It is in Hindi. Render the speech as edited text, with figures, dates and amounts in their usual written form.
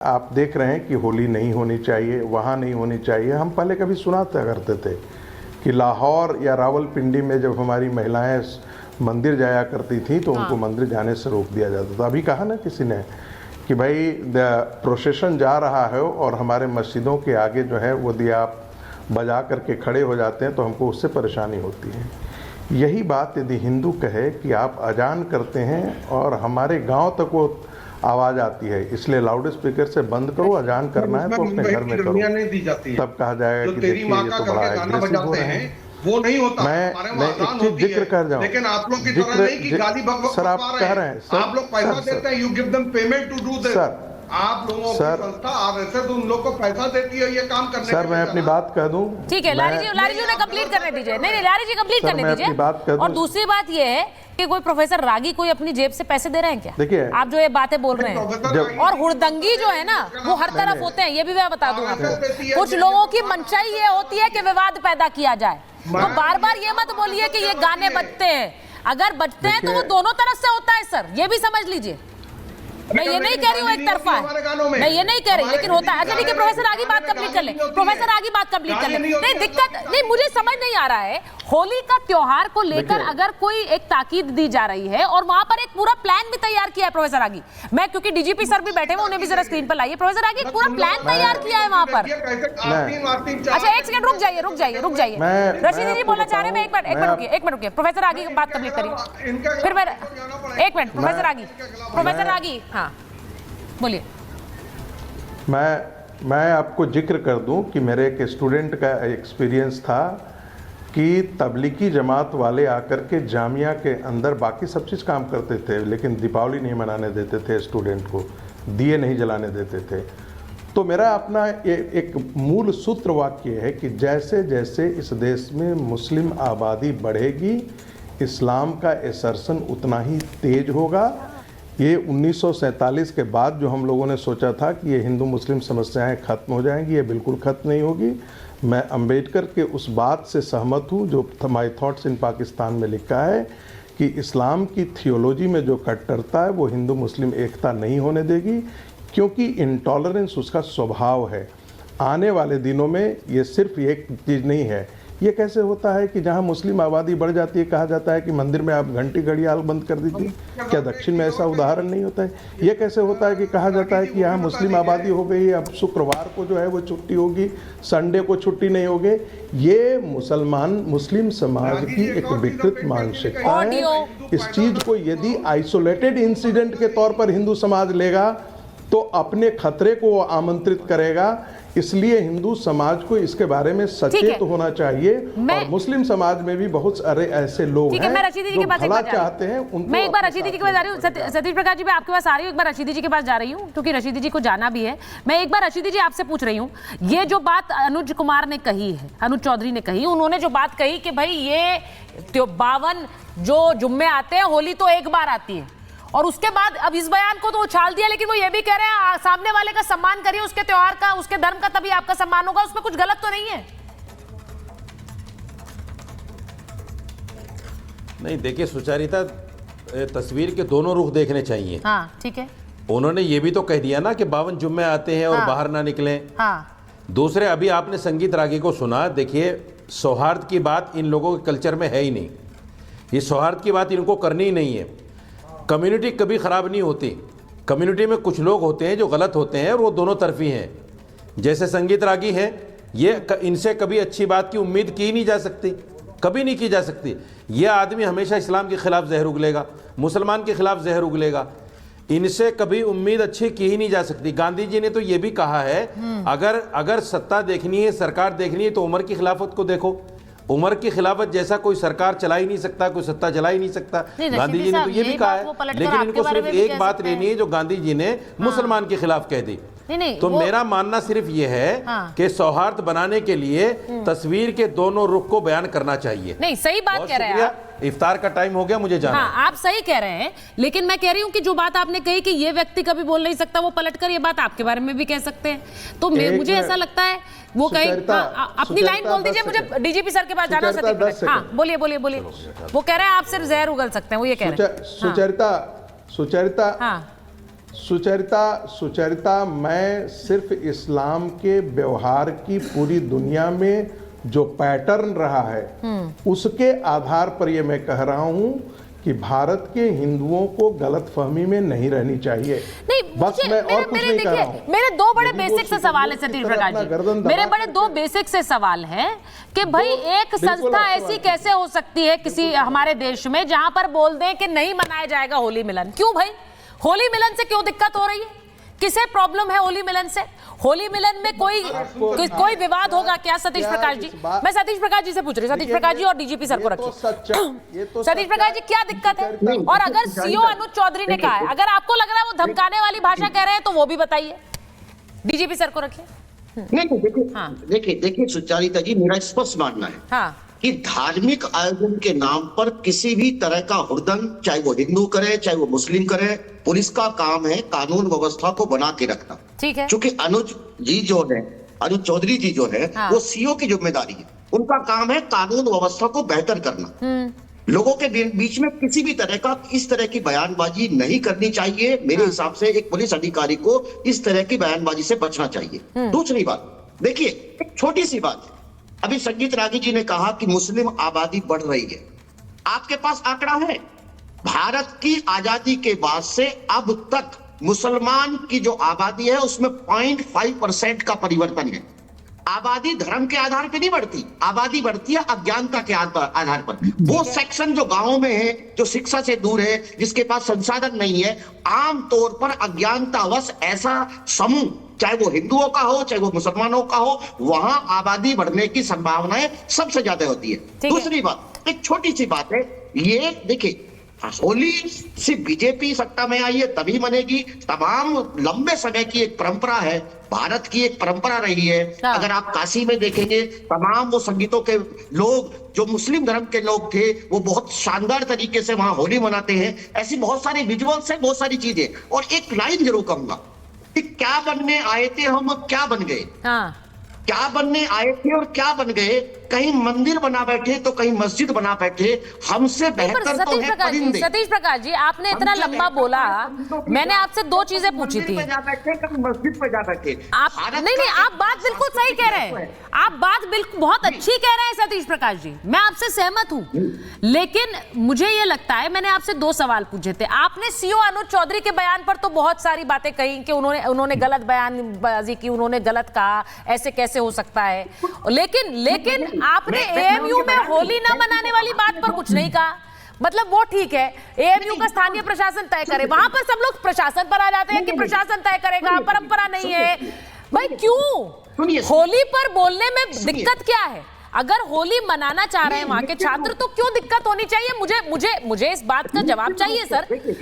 आप देख रहे हैं कि होली नहीं होनी चाहिए, वहाँ नहीं होनी चाहिए। हम पहले कभी सुनाते करते थे कि लाहौर या रावलपिंडी में जब हमारी महिलाएं मंदिर जाया करती थी तो उनको मंदिर जाने से रोक दिया जाता था। अभी कहा ना किसी ने कि भाई प्रोसेशन जा रहा है और हमारे मस्जिदों के आगे जो है वो यदि आप बजा करके खड़े हो जाते हैं तो हमको उससे परेशानी होती है। यही बात यदि हिंदू कहे कि आप अजान करते हैं और हमारे गांव तक वो आवाज़ आती है, इसलिए लाउड स्पीकर से बंद करो, अजान करना है तो अपने घर में करो, तब कहा जाएगा कि देखिए ये तो बड़ा एग्रेसिव हो रहे हैं। वो नहीं होता। मैं एक चीज जिक्र कर जाऊं, लेकिन आप लोग की तरह नहीं कि गाली बकवास सर आप कह रहे हैं, आप लोग पैसा देते हैं, you give them payment to do this. Sir आप लोगों की संस्था आरएसएस उन लोग को पैसा देती है ये काम करने। सर मैं अपनी बात कह दूं, ठीक है, लारी जी उन्हें कंप्लीट करने दीजिए। नहीं लारी जी कंप्लीट करने दीजिए। और दूसरी बात ये है कि कोई प्रोफेसर रागी कोई अपनी जेब से पैसे दे रहे हैं क्या? देखिए आप जो ये बातें बोल रहे हैं, और हुड़दंगी जो है ना वो हर तरफ होते हैं, ये भी मैं बता दूं आपको। कुछ लोगों की मंशा ये होती है कि विवाद पैदा किया जाए, तो बार बार ये मत बोलिए कि ये गाने बजते हैं। अगर बजते हैं तो वो दोनों तरफ से होता है सर, ये भी समझ लीजिए। मैं ये नहीं कह रही हूँ एक तरफा है, मैं ये नहीं कह रही, लेकिन होता है। अच्छा ठीक है, प्रोफेसर आगे बात कंप्लीट कर ले, प्रोफेसर आगे बात कंप्लीट कर ले। नहीं दिक्कत नहीं, मुझे समझ नहीं आ रहा है होली का त्योहार को लेकर अगर कोई एक ताकीद दी जा रही है और वहां पर एक पूरा प्लान भी तैयार किया है प्रोफेसर आगी। मैं क्योंकि डीजीपी सर भी बैठे हुए, उन्हें भी जरा स्क्रीन पर लाइए। प्रोफेसर आगी एक पूरा प्लान तैयार किया है वहां पर। अच्छा एक सेकंड रुक जाइए। रशीदी जी बोलना चाह रहे हैं, एक मिनट रुकिए। प्रोफेसर आगी बात कंप्लीट करिए, फिर मैं एक मिनट। प्रोफेसर आगी हाँ बोलिए। मैं आपको जिक्र कर दूं कि मेरे एक स्टूडेंट का एक्सपीरियंस था कि तबलीगी जमात वाले आकर के जामिया के अंदर बाकी सब चीज़ काम करते थे, लेकिन दीपावली नहीं मनाने देते थे, स्टूडेंट को दिए नहीं जलाने देते थे। तो मेरा अपना एक मूल सूत्र वाक्य है कि जैसे जैसे इस देश में मुस्लिम आबादी बढ़ेगी, इस्लाम का असरसन उतना ही तेज होगा। ये 1947 के बाद जो हम लोगों ने सोचा था कि ये हिंदू मुस्लिम समस्याएं खत्म हो जाएंगी, ये बिल्कुल खत्म नहीं होगी। मैं अंबेडकर के उस बात से सहमत हूँ जो माय थॉट्स इन पाकिस्तान में लिखा है कि इस्लाम की थियोलॉजी में जो कट्टरता है वो हिंदू मुस्लिम एकता नहीं होने देगी, क्योंकि इंटॉलरेंस उसका स्वभाव है। आने वाले दिनों में ये सिर्फ एक चीज़ नहीं है। ये कैसे होता है कि जहाँ मुस्लिम आबादी बढ़ जाती है कहा जाता है कि मंदिर में आप घंटी घड़ियाल बंद कर दीजिए? क्या दक्षिण में ऐसा उदाहरण नहीं होता है? ये कैसे होता है कि कहा जाता है कि यहाँ मुस्लिम आबादी हो गई, अब शुक्रवार को जो है वो छुट्टी होगी, संडे को छुट्टी नहीं होगी? ये मुस्लिम समाज की एक विकृत मानसिकता है। इस चीज़ को यदि आइसोलेटेड इंसिडेंट के तौर पर हिंदू समाज लेगा तो अपने खतरे को वो आमंत्रित करेगा। इसलिए हिंदू समाज को इसके बारे में सचेत होना चाहिए। और मुस्लिम समाज में भी बहुत सारे ऐसे लोग हैं जो भला चाहते हैं। मैं एक बार रशीदी जी के पास जा रही हूँ। सतीश प्रकाश जी मैं आपके पास आ रही हूँ, एक बार रशीदी जी के पास जा रही हूँ क्योंकि रशीदी जी को जाना भी है। मैं एक बार रशीदी जी आपसे पूछ रही हूँ, ये जो बात अनुज कुमार ने कही है, अनुज चौधरी ने कही, उन्होंने जो बात कही कि भाई ये 52 जो जुम्मे आते हैं होली तो एक बार आती है, और उसके बाद अब इस बयान को तो उछाल दिया, लेकिन वो ये भी कह रहे हैं सामने वाले का सम्मान करिए, उसके त्योहार का, उसके धर्म का, तभी आपका सम्मान होगा। उसमें कुछ गलत तो नहीं है? नहीं देखिए सुचारिता, तस्वीर के दोनों रुख देखने चाहिए। हाँ ठीक है। उन्होंने ये भी तो कह दिया ना कि 52 जुम्मे आते हैं और बाहर ना निकलें। हाँ। दूसरे अभी आपने संगीत रागी को सुना, देखिए सौहार्द की बात इन लोगों के कल्चर में है ही नहीं। ये सौहार्द की बात इनको करनी ही नहीं है। कम्युनिटी कभी ख़राब नहीं होती। कम्युनिटी में कुछ लोग होते हैं जो गलत होते हैं और वो दोनों तरफी हैं। जैसे संगीत रागी हैं, ये इनसे कभी अच्छी बात की उम्मीद की नहीं जा सकती, कभी नहीं की जा सकती। ये आदमी हमेशा इस्लाम के ख़िलाफ़ जहर उगलेगा, मुसलमान के ख़िलाफ़ जहर उगलेगा। इनसे कभी उम्मीद अच्छी की ही नहीं जा सकती। गांधी जी ने तो ये भी कहा है, अगर सत्ता देखनी है, सरकार देखनी है तो उमर की खिलाफत को देखो। उमर की खिलाफत जैसा कोई सरकार चला ही नहीं सकता, कोई सत्ता चला ही नहीं सकता। गांधी जी ने तो ये भी कहा है, लेकिन इनको सिर्फ एक बात लेनी है जो गांधी जी ने मुसलमान के खिलाफ कह दी। तो मेरा मानना सिर्फ ये है कि सौहार्द बनाने के लिए तस्वीर के दोनों रुख को बयान करना चाहिए। नहीं सही बात कह रहे हैं। इफ्तार का टाइम हो गया, मुझे जाना। हाँ, आप सही कह रहे हैं, लेकिन मैं कह रही हूँ कि जो बात आपने कही कि ये व्यक्ति कभी बोल नहीं सकता, वो पलटकर ये बात आपके बारे में भी कह सकते हैं। तो मुझे ऐसा लगता है वो कहीं अपनी लाइन बोल दीजिए। मुझे डीजीपी सर के पास जाना है। हाँ बोलिए। वो कह रहे हैं आप सिर्फ जहर उगल सकते हैं, वो ये कह रहे हैं। सुचरिता सुचरिता मैं सिर्फ इस्लाम के व्यवहार की पूरी दुनिया में जो पैटर्न रहा है उसके आधार पर ये मैं कह रहा हूं कि भारत के हिंदुओं को गलतफहमी में नहीं रहनी चाहिए। नहीं, बस मैं और कुछ नहीं कह रहा हूं। मेरे दो बड़े बेसिक से सवाल है सतीश प्रकाश जी, मेरे बड़े दो बेसिक से सवाल है कि भाई एक संस्था ऐसी कैसे हो सकती है किसी हमारे देश में जहां पर बोल दें कि नहीं मनाया जाएगा होली मिलन? क्यों भाई, होली मिलन से क्यों दिक्कत हो रही है? किसे प्रॉब्लम है होली मिलन से? होली मिलन में कोई विवाद होगा क्या सतीश प्रकाश जी? मैं सतीश प्रकाश जी से पूछ रही हूँ, सतीश प्रकाश जी और डीजीपी सर को रखिए। सतीश प्रकाश जी क्या दिक्कत है? और अगर सीओ अनुज चौधरी ने कहा है, अगर आपको लग रहा है वो धमकाने वाली भाषा कह रहे हैं तो वो भी बताइए। डीजीपी सर को रखिए। नहीं देखिए सुचारिता जी, मेरा स्पष्ट मानना है कि धार्मिक आयोजन के नाम पर किसी भी तरह का हुड़दंग, चाहे वो हिंदू करे चाहे वो मुस्लिम करे, पुलिस का काम है कानून व्यवस्था को बना के रखना। ठीक है, क्योंकि अनुज चौधरी जी जो है वो सीओ की जिम्मेदारी है, उनका काम है कानून व्यवस्था को बेहतर करना। लोगों के बीच में किसी भी तरह का इस तरह की बयानबाजी नहीं करनी चाहिए। मेरे हिसाब से एक पुलिस अधिकारी को इस तरह की बयानबाजी से बचना चाहिए। दूसरी बात देखिए, एक छोटी सी बात है, अभी संगीत रागी जी ने कहा कि मुस्लिम आबादी बढ़ रही है। आपके पास आंकड़ा है? भारत की आजादी के बाद से अब तक मुसलमान की जो आबादी है उसमें 0.5% का परिवर्तन है। आबादी धर्म के आधार पर नहीं बढ़ती, आबादी बढ़ती है अज्ञानता के आधार पर। वो सेक्शन जो गांवों में है, जो शिक्षा से दूर है, जिसके पास संसाधन नहीं है, आमतौर पर अज्ञानतावश ऐसा समूह, चाहे वो हिंदुओं का हो चाहे वो मुसलमानों का हो, वहां आबादी बढ़ने की संभावनाएं सबसे ज्यादा होती है। दूसरी बात, एक छोटी सी बात है, ये देखिए होली सिर्फ बीजेपी सत्ता में आई है तभी मनेगी। तमाम लंबे समय की एक परंपरा है, भारत की एक परंपरा रही है। अगर आप काशी में देखेंगे, तमाम वो संगीतों के लोग जो मुस्लिम धर्म के लोग थे वो बहुत शानदार तरीके से वहां होली मनाते हैं। ऐसी बहुत सारी विजुअल्स है, बहुत सारी चीजें। और एक लाइन जरूर कहूंगा कि क्या बनने आए थे हम, क्या बन गए। क्या बनने आए थे और क्या बन गए? कहीं मंदिर बना बैठे तो कहीं मस्जिद बना बैठे, हमसे बेहतर तो है परिंदे। सतीश प्रकाश जी, आपने इतना लंबा बोला, मैंने आपसे दो चीजें पूछी थी। मस्जिद पे जा बैठे आप नहीं, आप बात बिल्कुल सही कह रहे हैं, आप बात बिल्कुल बहुत अच्छी कह रहे हैं सतीश प्रकाश जी, मैं आपसे सहमत हूं। लेकिन मुझे ये लगता है, मैंने आपसे दो सवाल पूछे थे। आपने सीओ अनुज चौधरी के बयान पर तो बहुत सारी बातें कही कि उन्होंने गलत बयानबाजी की, उन्होंने गलत कहा, ऐसे कैसे हो सकता है। लेकिन आपने एएमयू में होली न मनाने वाली बात पर कुछ नहीं कहा। मतलब वो ठीक है, एएमयू का स्थानीय प्रशासन तय करे, वहां पर सब लोग प्रशासन पर आ जाते हैं कि प्रशासन तय करेगा, परंपरा नहीं है। भाई क्यों होली पर बोलने में दिक्कत क्या है? अगर होली मनाना चाह रहे हैं वहां के छात्र तो क्यों दिक्कत होनी चाहिए? मुझे इस बात का जवाब चाहिए सर।